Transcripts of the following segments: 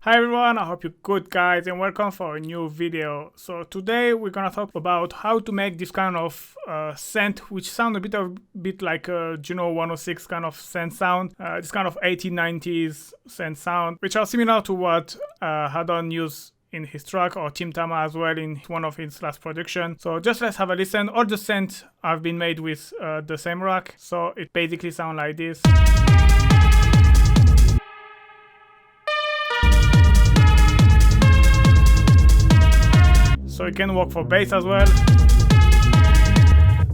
Hi everyone, I hope you're good guys and welcome for a new video. So today we're gonna talk about how to make this kind of synth which sound a bit like a Juno 106 kind of synth sound. This kind of 1890s synth sound which are similar to what Hadone used in his track, or Tim Tama as well in one of his last production. So just let's have a listen. All the synths have been made with the same rack, so it basically sounds like this. So it can work for bass as well,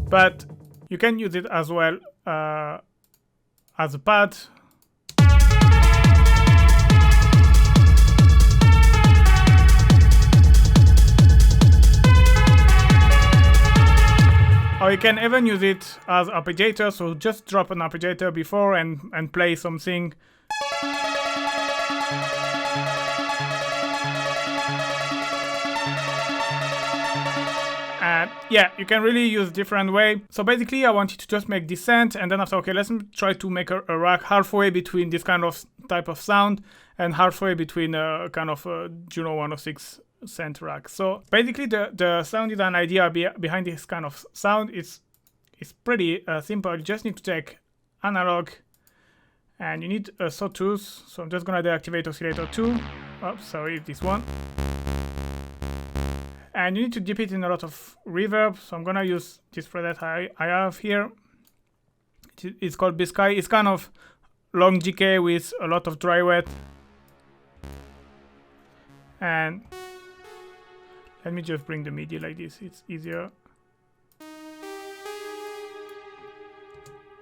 but you can use it as well as a pad. Or you can even use it as arpeggiator, so just drop an arpeggiator before and play something. And yeah, you can really use different way. So basically I wanted to just make this synth, and then after, okay, let's try to make a rack halfway between this kind of type of sound and halfway between a kind of a Juno 106 synth rack. So basically the sound design idea behind this kind of sound is pretty simple. You just need to take analog and you need a sawtooth. So I'm just gonna deactivate oscillator 2. Oh, sorry, this one. And you need to dip it in a lot of reverb. So I'm gonna use this preset I have here. It's called Biscay. It's kind of long decay with a lot of dry wet. And let me just bring the MIDI like this, it's easier.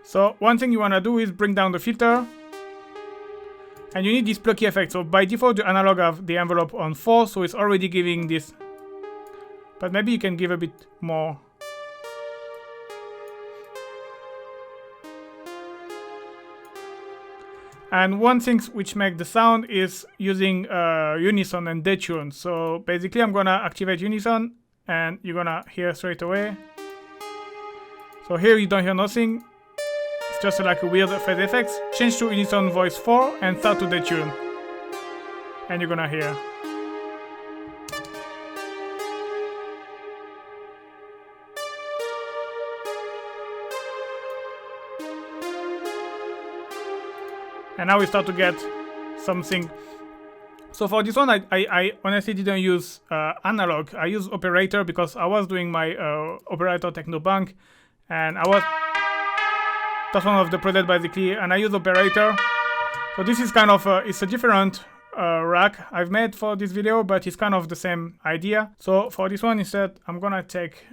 So one thing you wanna do is bring down the filter. And you need this plucky effect. So by default the analog have the envelope on 4, so it's already giving this. But maybe you can give a bit more. And one thing which makes the sound is using unison and detune. So basically I'm gonna activate unison and you're gonna hear straight away. So here you don't hear nothing. It's just like a weird phase effects. Change to unison voice 4 and start to detune. And you're gonna hear. And now we start to get something. So for this one, I honestly didn't use analog. I used operator because I was doing my operator techno bank, and that's one of the presets basically. And I use operator. So this is kind of it's a different rack I've made for this video, but it's kind of the same idea. So for this one instead, I'm gonna take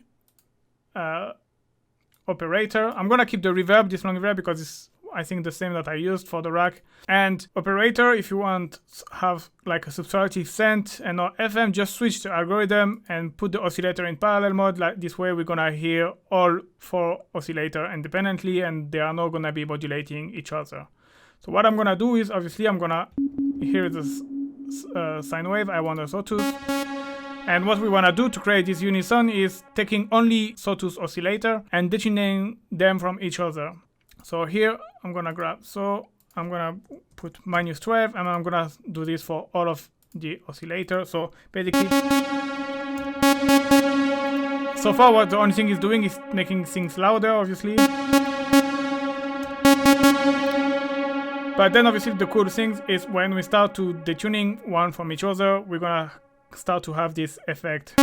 operator. I'm gonna keep the reverb, this long reverb, because it's I think the same that I used for the rack. And operator, if you want to have like a subtractive synth and not FM, just switch the algorithm and put the oscillator in parallel mode. Like this way we're gonna hear all 4 oscillator independently and they are not gonna be modulating each other. So what I'm gonna do is obviously I'm gonna hear this sine wave. I want a sawtooth. And what we wanna do to create this unison is taking only sawtooth oscillator and detuning them from each other. So here I'm gonna grab, so I'm gonna put -12 and I'm gonna do this for all of the oscillator. So basically, so far what the only thing is doing is making things louder, obviously. But then obviously the cool thing is when we start to detuning one from each other, we're gonna start to have this effect.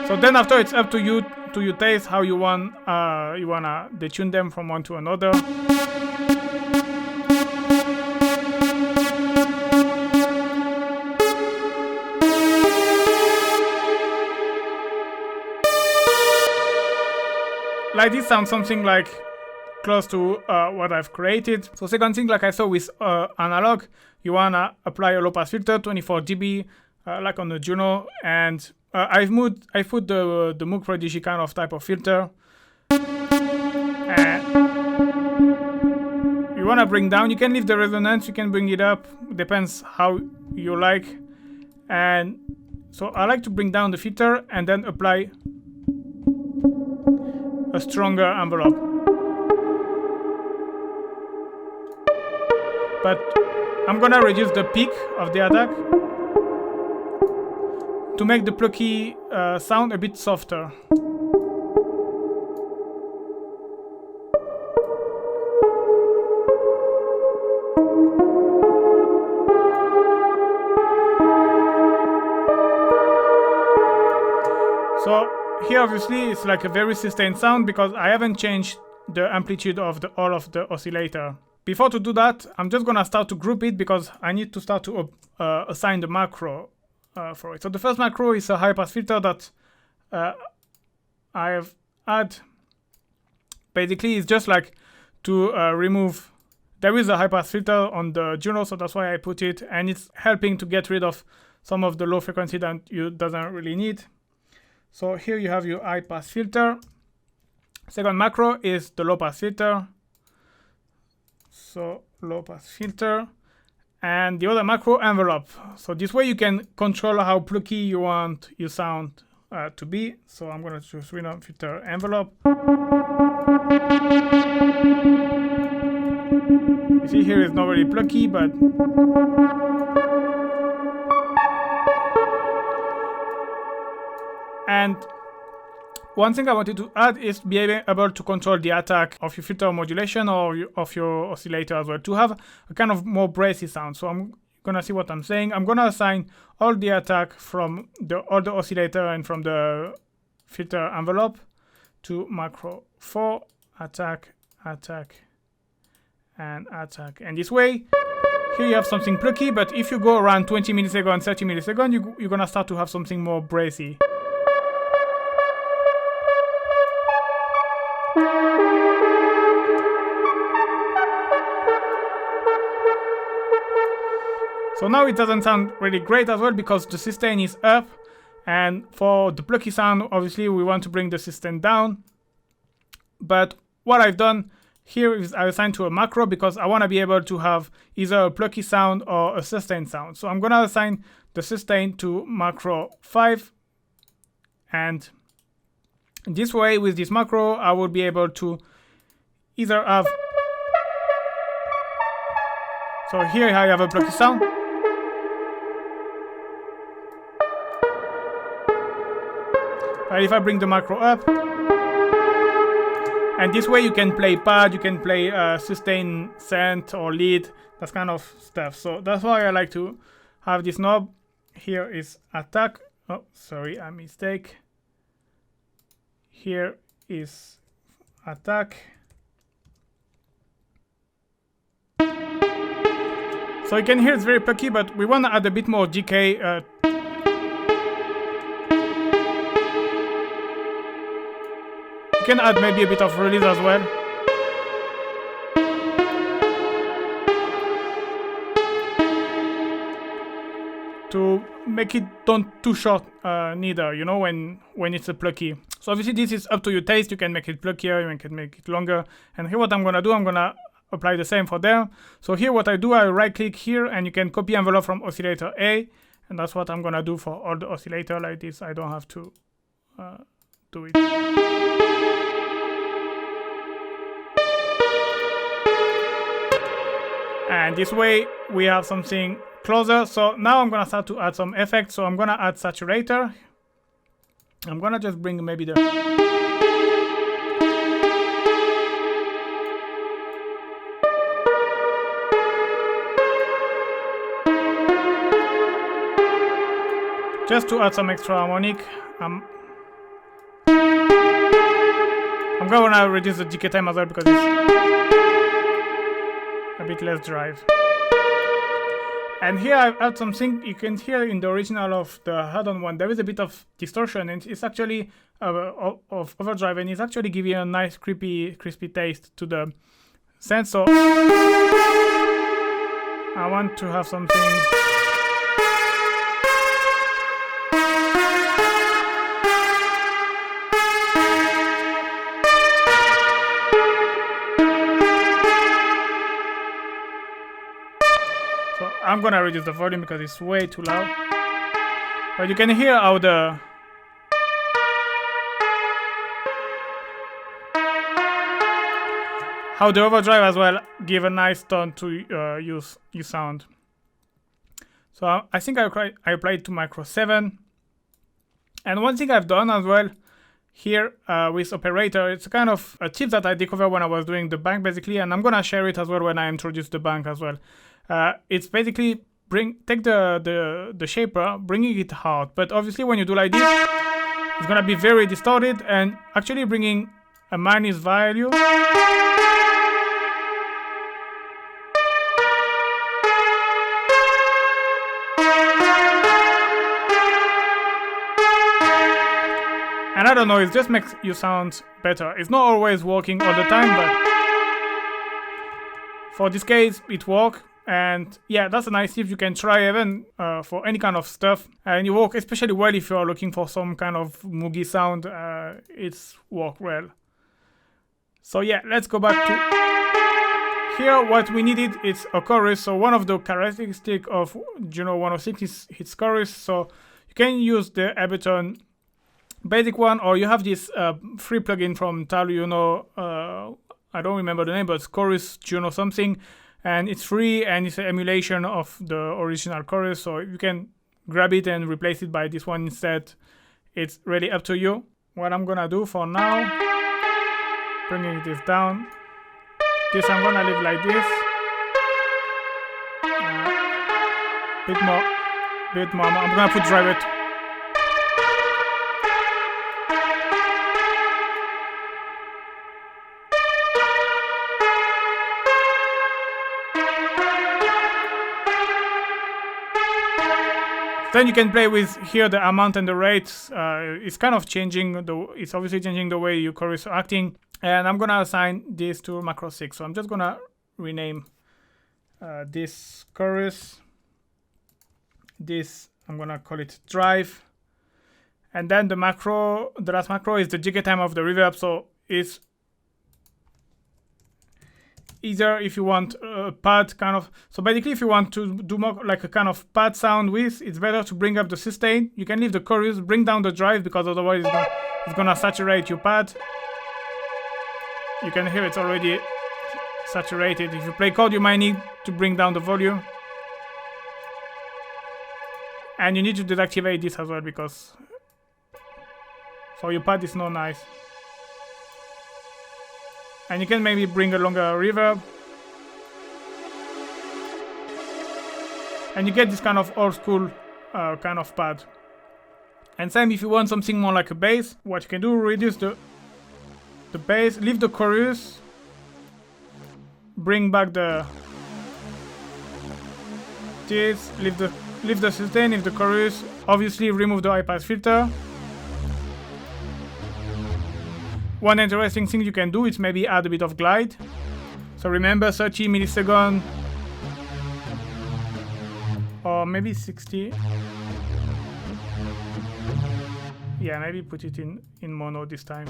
So then after it's up to you taste how you wanna detune them from one to another. Like this sounds something like close to what I've created. So second thing, like I saw with analog, you wanna apply a low pass filter, 24 dB, like on the Juno, and I put the Moog Prodigy kind of type of filter. And you wanna bring down, you can leave the resonance, you can bring it up, depends how you like. And so I like to bring down the filter and then apply a stronger envelope. but I'm gonna reduce the peak of the attack to make the plucky sound a bit softer. So here obviously it's like a very sustained sound because I haven't changed the amplitude of all of the oscillator. Before to do that, I'm just gonna start to group it because I need to start to assign the macro for it. So the first macro is a high pass filter that I have had. Basically it's just like to remove, there is a high pass filter on the Juno, so that's why I put it, and it's helping to get rid of some of the low frequency that you doesn't really need. So here you have your high pass filter. Second macro is the low pass filter. So low pass filter. And the other macro, envelope. So this way you can control how plucky you want your sound to be. So I'm going to choose random filter envelope. You see here it's not really plucky, but and one thing I wanted to add is be able to control the attack of your filter modulation or of your oscillator as well, to have a kind of more brassy sound. So I'm gonna see what I'm saying. I'm gonna assign all the attack from all the oscillator and from the filter envelope to macro 4, attack, attack, and attack. And this way, here you have something plucky, but if you go around 20 milliseconds, 30 milliseconds, you're gonna start to have something more brassy. So now it doesn't sound really great as well because the sustain is up, and for the plucky sound obviously we want to bring the sustain down. But what I've done here is I assigned to a macro because I want to be able to have either a plucky sound or a sustain sound. So I'm gonna assign the sustain to macro 5, and this way with this macro I will be able to either have, so here I have a plucky sound. But if I bring the macro up, and this way you can play pad, you can play sustain, synth, or lead, that kind of stuff. So that's why I like to have this knob. Here is attack. Oh, sorry, a mistake. Here is attack. So you can hear it's very plucky, but we want to add a bit more decay. You can add maybe a bit of release as well. To make it don't too short neither, you know, when it's a plucky. So obviously this is up to your taste. You can make it pluckier, you can make it longer. And here what I'm gonna do, I'm gonna apply the same for there. So here what I do, I right click here and you can copy envelope from oscillator A, and that's what I'm gonna do for all the oscillator like this. I don't have to do it. And this way we have something closer. So now I'm gonna start to add some effects. So I'm gonna add saturator. I'm gonna just bring maybe the just to add some extra harmonic. I'm gonna reduce the decay time as well because it's a bit less drive. And here I've added something you can hear in the original of the Hadone one. There is a bit of distortion, and it's actually of overdrive, and it's actually giving a nice crispy taste to the synth. So I want to have something. I'm gonna reduce the volume because it's way too loud. But you can hear how how the overdrive as well give a nice tone to your sound. So I think I applied to micro 7. And one thing I've done as well here with operator, it's kind of a tip that I discovered when I was doing the bank basically, and I'm gonna share it as well when I introduce the bank as well. It's basically take the shaper, bringing it hard, but obviously when you do like this, it's gonna be very distorted, and actually bringing a minus value. And I don't know, it just makes you sound better. It's not always working all the time, but for this case, it works. And yeah, that's a nice tip you can try even for any kind of stuff. And it works especially well if you're looking for some kind of moogie sound. It's worked well. So yeah, let's go back to here. What we needed is a chorus. So one of the characteristics of Juno 106 is its chorus. So you can use the Ableton basic one, or you have this free plugin from Juno. I don't remember the name, but it's chorus Juno something, and it's free and it's an emulation of the original chorus. So you can grab it and replace it by this one instead. It's really up to you. What I'm gonna do for now, bringing this down. This I'm gonna leave like this. Bit more. I'm gonna put drive it. Then you can play with here the amount and the rates. It's kind of changing it's obviously changing the way your chorus are acting. And I'm gonna assign this to macro 6. So I'm just gonna rename this chorus. This I'm gonna call it drive. And then the last macro is the decay time of the reverb. So it's either if you want a pad kind of, so basically if you want to do more like a kind of pad sound with, it's better to bring up the sustain. You can leave the chorus, bring down the drive, because otherwise it's gonna saturate your pad. You can hear it's already saturated. If you play chord, you might need to bring down the volume. And you need to deactivate this as well, because so your pad is not nice. And you can maybe bring a longer reverb. And you get this kind of old school kind of pad. And same if you want something more like a bass, what you can do, reduce the bass, leave the chorus, bring back this, leave the sustain, leave the chorus, obviously remove the high pass filter. One interesting thing you can do is maybe add a bit of glide. So remember 30 milliseconds or maybe 60. Yeah, maybe put it in mono this time.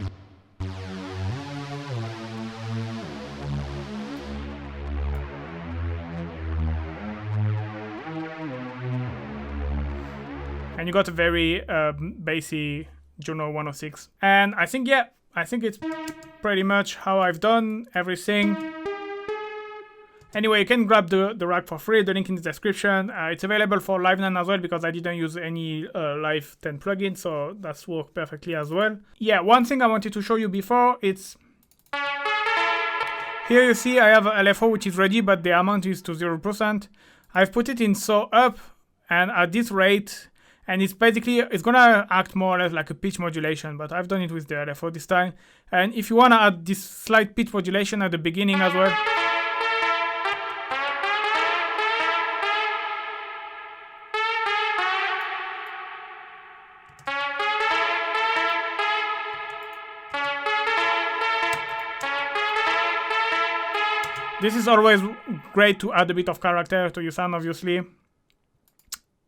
And you got a very bassy Juno 106. And I think, yeah, I think it's pretty much how I've done everything. Anyway, you can grab the rack for free, the link in the description. It's available for Live 9 as well, because I didn't use any Live 10 plugin, so that's worked perfectly as well. Yeah, one thing I wanted to show you before, it's here you see I have a LFO which is ready, but the amount is to 0%. I've put it in saw up, and at this rate, and it's basically, it's gonna act more or less like a pitch modulation, but I've done it with the LFO this time. And if you wanna add this slight pitch modulation at the beginning as well, this is always great to add a bit of character to your sound, obviously.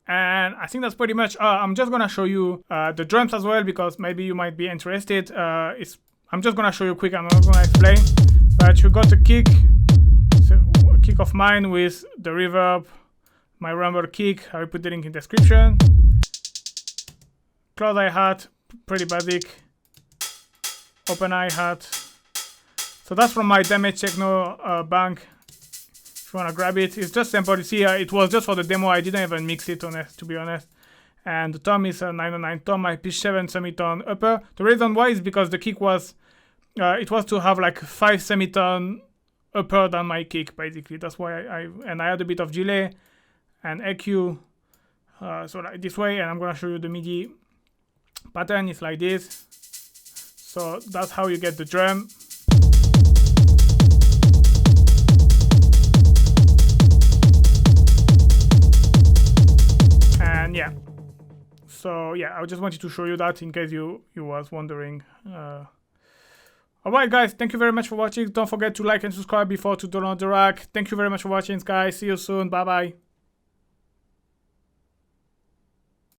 And I think that's pretty much, I'm just gonna show you the drums as well, because maybe you might be interested. I'm just gonna show you quick, I'm not gonna explain. But you got a kick, so a kick of mine with the reverb, my rumble kick, I will put the link in the description. Close hi-hat, pretty basic. Open hi-hat. So that's from my Damage Techno bank. If you wanna grab it, it's just sample. You see, it was just for the demo. I didn't even mix it, to be honest. And the tom is a 909 tom. My pitch 7 semitone upper. The reason why is because the kick was, it was to have like 5 semitone upper than my kick, basically. That's why I had a bit of delay and EQ. So like this way, and I'm gonna show you the MIDI pattern. It's like this. So that's how you get the drum. And yeah. So yeah, I just wanted to show you that in case you was wondering. Alright guys, thank you very much for watching. Don't forget to like and subscribe before to download the rack. Thank you very much for watching, guys. See you soon. Bye bye.